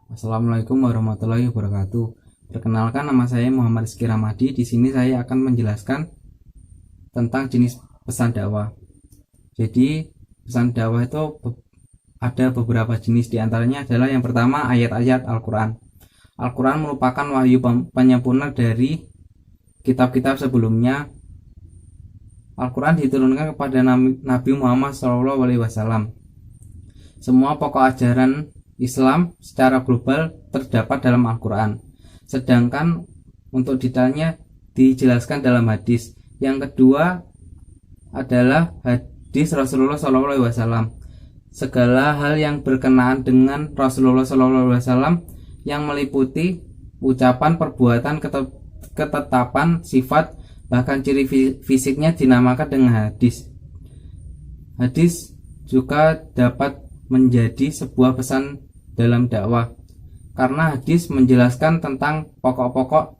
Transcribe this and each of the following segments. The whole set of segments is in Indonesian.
Assalamualaikum warahmatullahi wabarakatuh. Perkenalkan, nama saya Muhammad Rizky Ramadi. Di sini saya akan menjelaskan tentang jenis pesan dakwah. Jadi, pesan dakwah itu ada beberapa jenis, diantaranya adalah yang pertama ayat-ayat Al-Quran. Al-Quran merupakan wahyu penyempurna dari kitab-kitab sebelumnya. Al-Quran diturunkan kepada Nabi Muhammad SAW. Semua pokok ajaran Islam secara global terdapat dalam Al-Quran, sedangkan untuk detailnya dijelaskan dalam hadis. Yang kedua adalah hadis Rasulullah SAW. Segala hal yang berkenaan dengan Rasulullah SAW yang meliputi ucapan, perbuatan, ketetapan, sifat, bahkan ciri fisiknya dinamakan dengan hadis. Hadis juga dapat menjadi sebuah pesan dalam dakwah, karena hadis menjelaskan tentang pokok-pokok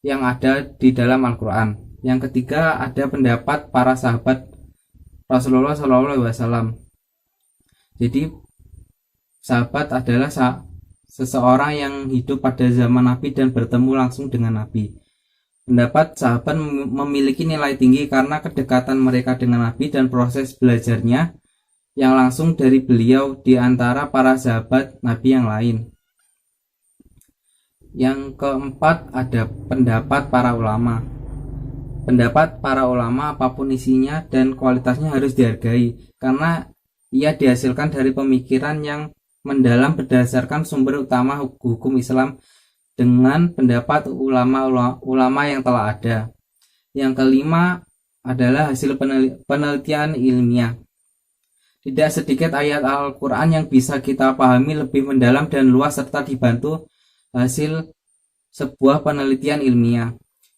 yang ada di dalam Al-Quran. Yang ketiga ada pendapat para sahabat Rasulullah SAW. Jadi sahabat adalah seseorang yang hidup pada zaman Nabi dan bertemu langsung dengan Nabi. Pendapat sahabat memiliki nilai tinggi karena kedekatan mereka dengan Nabi dan proses belajarnya yang langsung dari beliau di antara para sahabat Nabi yang lain. Yang keempat ada pendapat para ulama. Pendapat para ulama apapun isinya dan kualitasnya harus dihargai, karena ia dihasilkan dari pemikiran yang mendalam berdasarkan sumber utama hukum Islam dengan pendapat ulama yang telah ada. Yang kelima adalah hasil penelitian ilmiah. Tidak sedikit ayat Al-Quran yang bisa kita pahami lebih mendalam dan luas serta dibantu hasil sebuah penelitian ilmiah.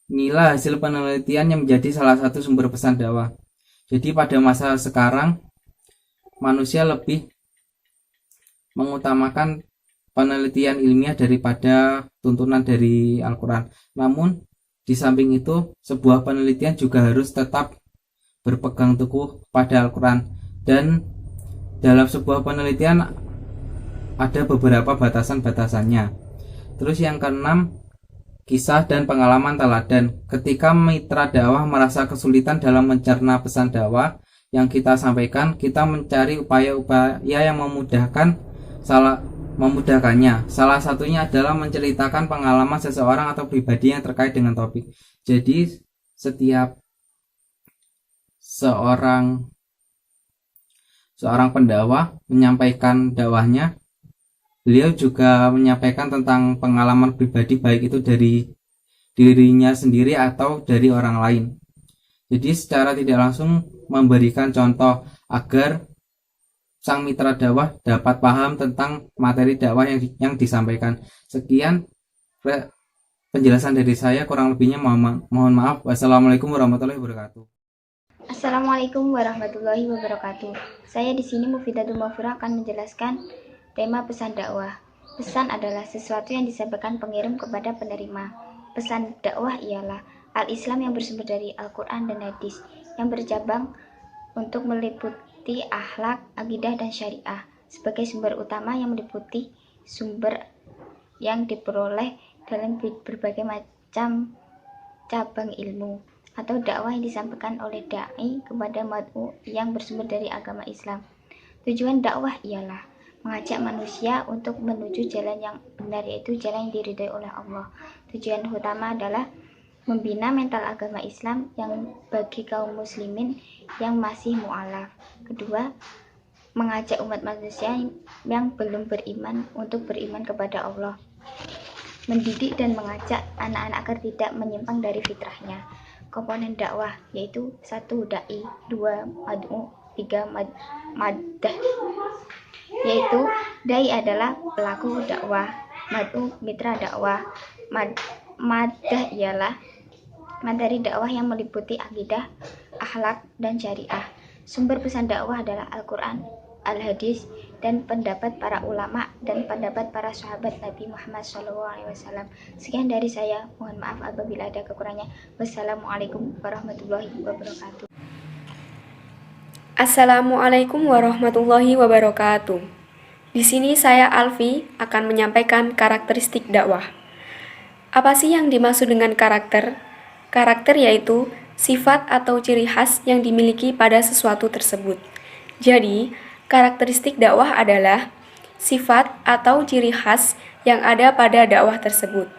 Inilah hasil penelitian yang menjadi salah satu sumber pesan dakwah. Jadi pada masa sekarang manusia lebih mengutamakan penelitian ilmiah daripada tuntunan dari Al-Quran. Namun di samping itu sebuah penelitian juga harus tetap berpegang teguh pada Al-Quran. Dan dalam sebuah penelitian ada beberapa batasan-batasannya. Terus yang keenam, kisah dan pengalaman teladan. Ketika mitra dakwah merasa kesulitan dalam mencerna pesan dakwah yang kita sampaikan, kita mencari upaya-upaya yang memudahkannya. Salah satunya adalah menceritakan pengalaman seseorang atau pribadi yang terkait dengan topik. Jadi setiap seorang pendakwah menyampaikan dakwahnya, beliau juga menyampaikan tentang pengalaman pribadi, baik itu dari dirinya sendiri atau dari orang lain. Jadi secara tidak langsung memberikan contoh agar sang mitra dakwah dapat paham tentang materi dakwah yang disampaikan. Sekian penjelasan dari saya, kurang lebihnya mohon maaf. Wassalamualaikum warahmatullahi wabarakatuh. Assalamualaikum warahmatullahi wabarakatuh. Saya di sini Mufidatul Mafura akan menjelaskan tema pesan dakwah. Pesan adalah sesuatu yang disampaikan pengirim kepada penerima. Pesan dakwah ialah al-Islam yang bersumber dari Al-Quran dan hadis, yang bercabang untuk meliputi akhlak, akidah, dan syariah sebagai sumber utama yang meliputi sumber yang diperoleh dalam berbagai macam cabang ilmu atau dakwah yang disampaikan oleh dai kepada mad'u yang bersumber dari agama Islam. Tujuan dakwah ialah mengajak manusia untuk menuju jalan yang benar, yaitu jalan yang diridhai oleh Allah. Tujuan utama adalah membina mental agama Islam yang bagi kaum muslimin yang masih mu'alaf. Kedua, mengajak umat manusia yang belum beriman untuk beriman kepada Allah. Mendidik dan mengajak anak-anak agar tidak menyimpang dari fitrahnya. Komponen dakwah yaitu 1. Dai, 2. Mad'u, 3. Maddah. Yaitu dai adalah pelaku dakwah, mad'u mitra dakwah, maddah ialah materi dakwah yang meliputi akidah, akhlak, dan syariah. Sumber pesan dakwah adalah Al-Quran, Al-Hadis, dan pendapat para ulama dan pendapat para sahabat Nabi Muhammad SAW. Sekian dari saya, mohon maaf apabila ada kekurangannya. Wassalamualaikum warahmatullahi wabarakatuh. Assalamualaikum warahmatullahi wabarakatuh. Di sini saya Alfi akan menyampaikan karakteristik dakwah. Apa sih yang dimaksud dengan karakter? Karakter yaitu sifat atau ciri khas yang dimiliki pada sesuatu tersebut. Jadi, karakteristik dakwah adalah sifat atau ciri khas yang ada pada dakwah tersebut.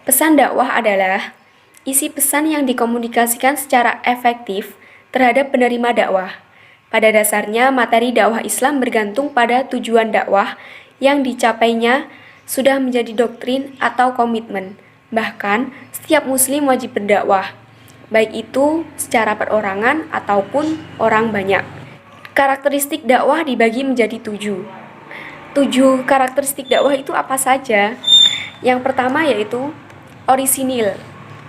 Pesan dakwah adalah isi pesan yang dikomunikasikan secara efektif terhadap penerima dakwah. Pada dasarnya, materi dakwah Islam bergantung pada tujuan dakwah yang dicapainya sudah menjadi doktrin atau komitmen. Bahkan, setiap muslim wajib berdakwah, baik itu secara perorangan ataupun orang banyak. Karakteristik dakwah dibagi menjadi 7. 7 karakteristik dakwah itu apa saja? Yang pertama yaitu orisinil.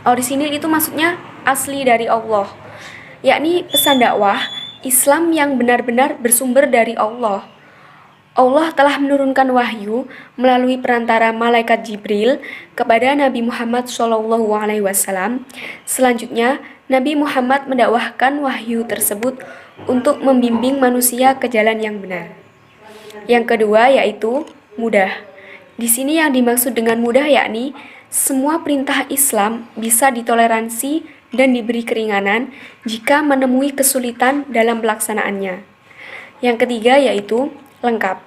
Orisinil itu maksudnya asli dari Allah, yakni pesan dakwah Islam yang benar-benar bersumber dari Allah. Allah telah menurunkan wahyu melalui perantara malaikat Jibril kepada Nabi Muhammad SAW. Selanjutnya, Nabi Muhammad mendakwahkan wahyu tersebut untuk membimbing manusia ke jalan yang benar. Yang kedua yaitu mudah. Di sini yang dimaksud dengan mudah yakni semua perintah Islam bisa ditoleransi dan diberi keringanan jika menemui kesulitan dalam pelaksanaannya. Yang ketiga yaitu lengkap.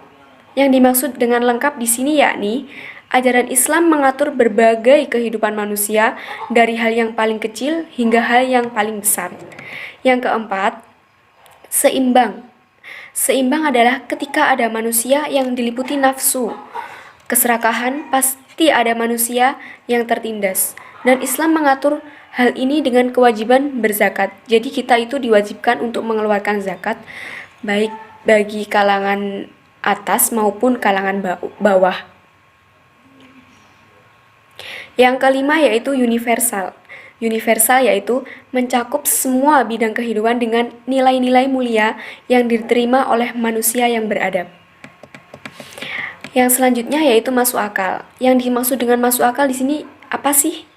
Yang dimaksud dengan lengkap di sini yakni ajaran Islam mengatur berbagai kehidupan manusia dari hal yang paling kecil hingga hal yang paling besar. Yang keempat, seimbang. Seimbang adalah ketika ada manusia yang diliputi nafsu, keserakahan, pasti ada manusia yang tertindas. Dan Islam mengatur hal ini dengan kewajiban berzakat. Jadi kita itu diwajibkan untuk mengeluarkan zakat, baik bagi kalangan atas maupun kalangan bawah. Yang kelima yaitu universal. Universal yaitu mencakup semua bidang kehidupan dengan nilai-nilai mulia yang diterima oleh manusia yang beradab. Yang selanjutnya yaitu masuk akal. Yang dimaksud dengan masuk akal di sini apa sih?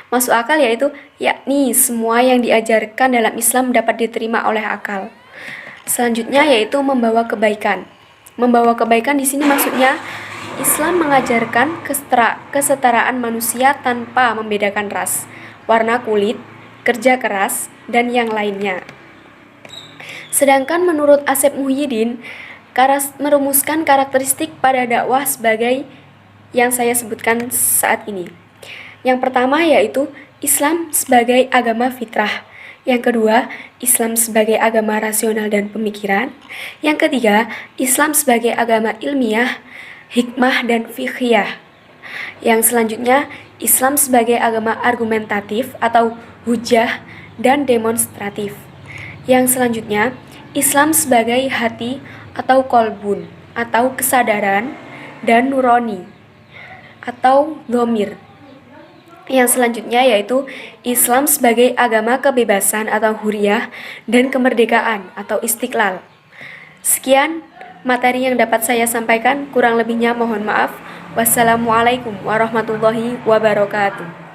Masuk akal yaitu yakni semua yang diajarkan dalam Islam dapat diterima oleh akal. Selanjutnya yaitu membawa kebaikan. Membawa kebaikan di sini maksudnya Islam mengajarkan kesetaraan manusia tanpa membedakan ras, warna kulit, kerja keras, dan yang lainnya. Sedangkan menurut Asep Muhyiddin, merumuskan karakteristik pada dakwah sebagai yang saya sebutkan saat ini. Yang pertama yaitu Islam sebagai agama fitrah. Yang kedua, Islam sebagai agama rasional dan pemikiran. Yang ketiga, Islam sebagai agama ilmiah, hikmah dan fiqhiyah. Yang selanjutnya, Islam sebagai agama argumentatif atau hujah dan demonstratif. Yang selanjutnya, Islam sebagai hati atau kolbun atau kesadaran dan nurani atau dhamir. Yang selanjutnya yaitu Islam sebagai agama kebebasan atau huriyah dan kemerdekaan atau istiqlal. Sekian materi yang dapat saya sampaikan, kurang lebihnya mohon maaf. Wassalamualaikum warahmatullahi wabarakatuh.